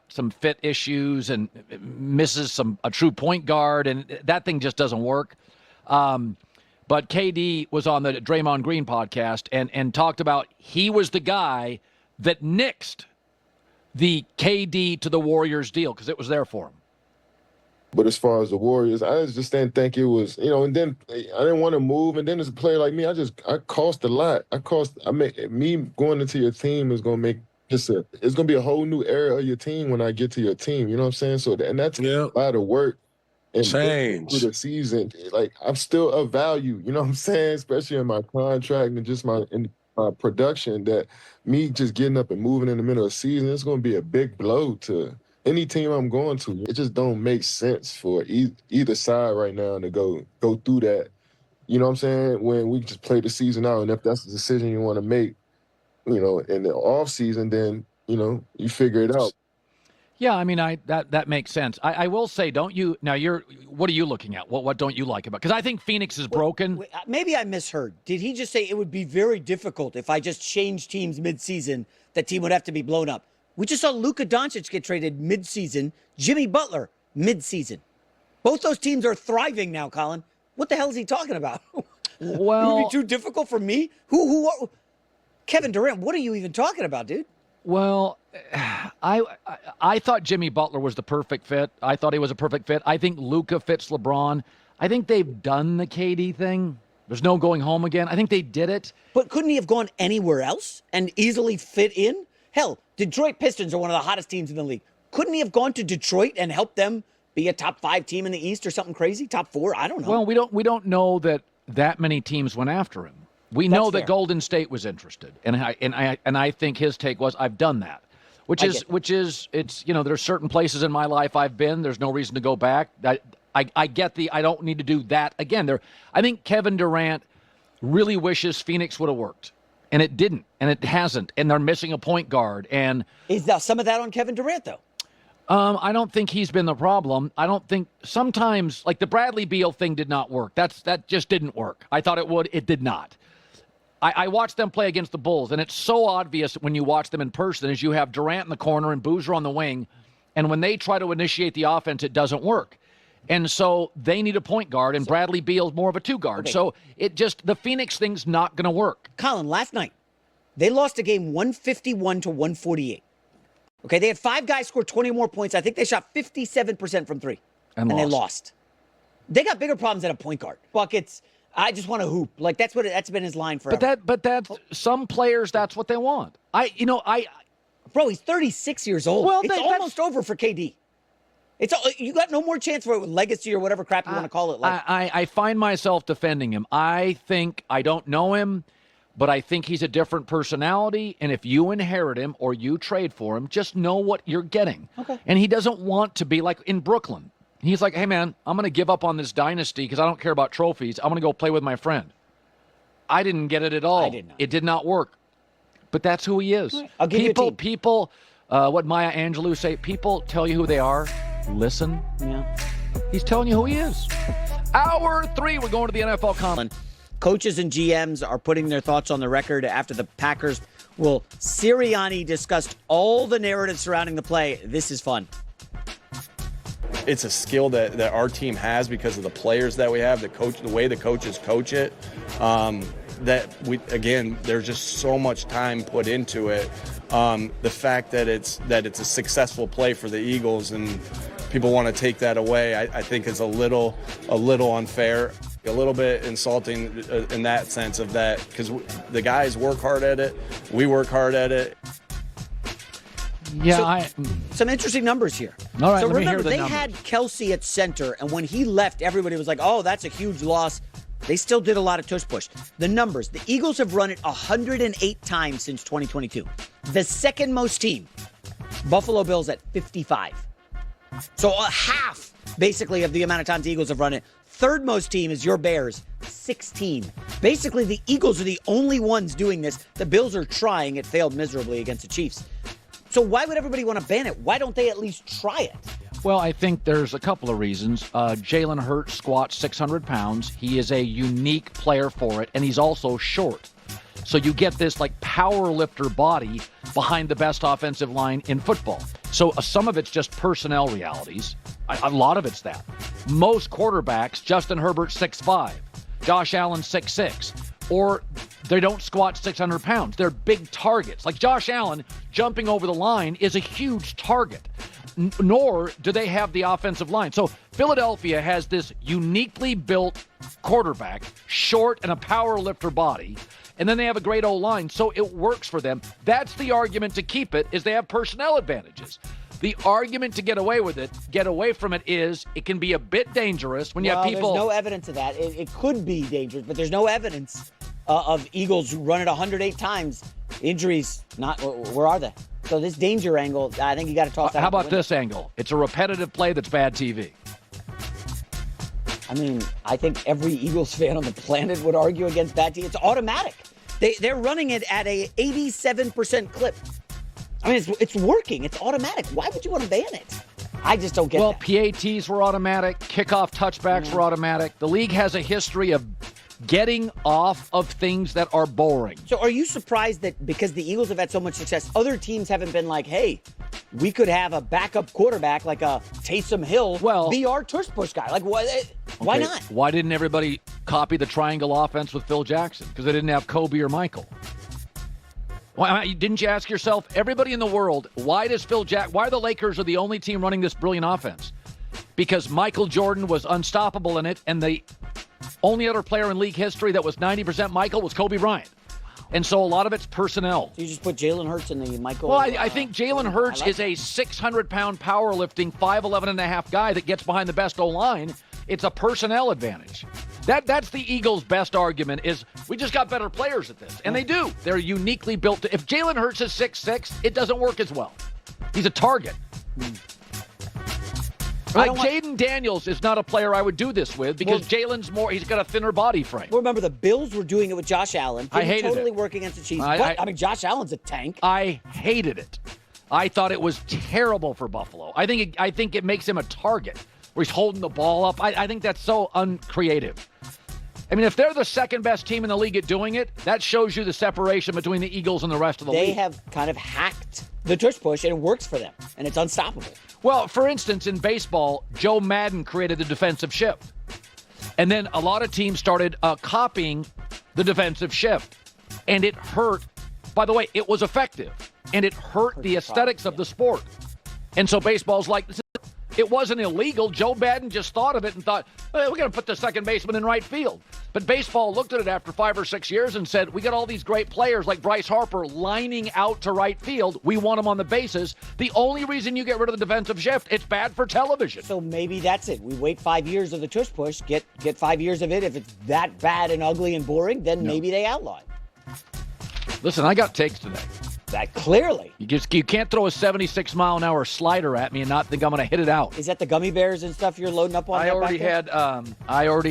some fit issues and misses a true point guard, and that thing just doesn't work. But KD was on the Draymond Green podcast and talked about he was the guy that nixed the KD to the Warriors deal because it was there for him. But as far as the Warriors, I just didn't think it was, and then I didn't want to move. And then as a player like me, I cost a lot. Me going into your team is going to make it's going to be a whole new era of your team when I get to your team. You know what I'm saying? So, and that's a lot of work. And change through the season, like I'm still of value. You know what I'm saying? Especially in my contract and just my production, that me just getting up and moving in the middle of the season, it's going to be a big blow to any team I'm going to. It just don't make sense for either side right now to go through that. You know what I'm saying? When we just play the season out, and if that's the decision you want to make, in the off season, then you figure it out. Yeah, I mean, that makes sense. I will say, don't you now? What are you looking at? What don't you like about? Because I think Phoenix is broken. Wait, maybe I misheard. Did he just say it would be very difficult if I just changed teams mid-season? That team would have to be blown up. We just saw Luka Doncic get traded mid-season. Jimmy Butler mid-season. Both those teams are thriving now, Colin. What the hell is he talking about? Well, it would be too difficult for me. Who? Kevin Durant. What are you even talking about, dude? Well, I thought Jimmy Butler was the perfect fit. I thought he was a perfect fit. I think Luka fits LeBron. I think they've done the KD thing. There's no going home again. I think they did it. But couldn't he have gone anywhere else and easily fit in? Hell, Detroit Pistons are one of the hottest teams in the league. Couldn't he have gone to Detroit and helped them be a top 5 team in the East or something crazy? Top 4? I don't know. Well, we don't know that many tems went after him. We know that Golden State was interested, and I think his take was, I've done that, which is it's there's certain places in my life I've been. There's no reason to go back. I get I don't need to do that again. I think Kevin Durant really wishes Phoenix would have worked, and it didn't, and it hasn't, and they're missing a point guard. And is now some of that on Kevin Durant though? I don't think he's been the problem. I don't think sometimes like the Bradley Beal thing did not work. That just didn't work. I thought it would. It did not. I watched them play against the Bulls, and it's so obvious when you watch them in person as you have Durant in the corner and Boozer on the wing, and when they try to initiate the offense, it doesn't work. And so they need a point guard, and Bradley Beal's more of a 2-guard. Okay. So the Phoenix thing's not going to work. Colin, last night, they lost a game 151 to 148. Okay, they had 5 guys score 20 more points. I think they shot 57% from 3. And they lost. They got bigger problems than a point guard. Buckets. I just want to hoop. Like that's been his line forever. But that's some players. That's what they want. Bro, he's 36 years old. Well, it's almost over for KD. You got no more chance for it with legacy or whatever crap you want to call it. I find myself defending him. I don't know him, but I think he's a different personality. And if you inherit him or you trade for him, just know what you're getting. Okay. And he doesn't want to be like in Brooklyn. He's like, hey, man, I'm going to give up on this dynasty because I don't care about trophies. I'm going to go play with my friend. I didn't get it at all. I did not. It did not work. But that's who he is. Right. I'll give you a team. People, what Maya Angelou say, people tell you who they are. Listen. Yeah. He's telling you who he is. Hour 3, we're going to the NFL Combine. Coaches and GMs are putting their thoughts on the record after the Packers. Well, Sirianni discussed all the narrative surrounding the play. This is fun. It's a skill that our team has because of the players that we have, the way the coaches coach it. There's just so much time put into it. The fact that it's a successful play for the Eagles and people want to take that away, I think is a little unfair, a little bit insulting in that sense of that, because the guys work hard at it, we work hard at it. Yeah, some interesting numbers here. All right, so let me remember, hear the they numbers. had Kelsey at center, and when he left, everybody was like, oh, that's a huge loss. They still did a lot of tush push. The numbers, the Eagles have run it 108 times since 2022. The second most team, Buffalo Bills at 55. So half, basically, of the amount of times the Eagles have run it. Third most team is your Bears, 16. Basically, the Eagles are the only ones doing this. The Bills are trying. It failed miserably against the Chiefs. So why would everybody want to ban it? Why don't they at least try it? Well, I think there's a couple of reasons. Jalen Hurts squats 600 pounds. He is a unique player for it, and he's also short. So you get this like power lifter body behind the best offensive line in football. So some of it's just personnel realities. A lot of it's that. Most quarterbacks, Justin Herbert 6'5", Josh Allen 6'6", or they don't squat 600 pounds. They're big targets. Like Josh Allen jumping over the line is a huge target. Nor do they have the offensive line. So Philadelphia has this uniquely built quarterback, short and a power lifter body, and then they have a great O-line, so it works for them. That's the argument to keep it, is they have personnel advantages. The argument to get away from it is it can be a bit dangerous when you have people. There's no evidence of that. It could be dangerous, but there's no evidence of Eagles who run it 108 times. Injuries, where are they? So this danger angle, I think you got to toss that. How about this angle? It's a repetitive play that's bad TV. I mean, I think every Eagles fan on the planet would argue against bad TV. It's automatic. They're running it at a 87% clip. I mean, it's working. It's automatic. Why would you want to ban it? I just don't get that. Well, PATs were automatic. Kickoff touchbacks were automatic. The league has a history of getting off of things that are boring. So are you surprised that because the Eagles have had so much success, other teams haven't been like, hey, we could have a backup quarterback like a Taysom Hill be our tush push guy? Like, why not? Why didn't everybody copy the triangle offense with Phil Jackson? Because they didn't have Kobe or Michael. Why didn't you ask yourself, everybody in the world, why the Lakers are the only team running this brilliant offense? Because Michael Jordan was unstoppable in it, and the only other player in league history that was 90% Michael was Kobe Bryant. And so a lot of it's personnel. So you just put Jalen Hurts in the Michael. Well, I think Jalen Hurts is a 600-pound powerlifting, 5'11 and a half guy that gets behind the best O-line. It's a personnel advantage. That's the Eagles' best argument is we just got better players at this. And they do. They're uniquely built. If Jalen Hurts is 6'6", it doesn't work as well. He's a target. Like Jaden Daniels is not a player I would do this with because Jalen's he's got a thinner body frame. Well, remember, the Bills were doing it with Josh Allen. I hated totally it. work against the Chiefs. I mean, Josh Allen's a tank. I hated it. I thought it was terrible for Buffalo. I think it makes him a target where he's holding the ball up. I think that's so uncreative. I mean, if they're the second best team in the league at doing it, that shows you the separation between the Eagles and the rest of the league. They have kind of hacked the tush push, and it works for them, and it's unstoppable. Well, for instance, in baseball, Joe Madden created the defensive shift. And then a lot of teams started copying the defensive shift. And it hurt. By the way, it was effective. And it hurt the aesthetics of the sport. And so baseball's like, it wasn't illegal. Joe Madden just thought of it and thought, we're going to put the second baseman in right field. But baseball looked at it after 5 or 6 years and said, we got all these great players like Bryce Harper lining out to right field. We want them on the bases. The only reason you get rid of the defensive shift, it's bad for television. So maybe that's it. We wait 5 years of the tush push, get 5 years of it. If it's that bad and ugly and boring, then maybe they outlaw it. Listen, I got takes today. That clearly. You can't throw a 76-mile-an-hour slider at me and not think I'm going to hit it out. Is that the gummy bears and stuff you're loading up on? I already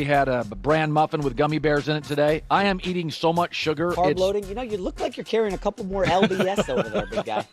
had a bran muffin with gummy bears in it today. I am eating so much sugar. Carb loading. You look like you're carrying a couple more LBS over there, big guy.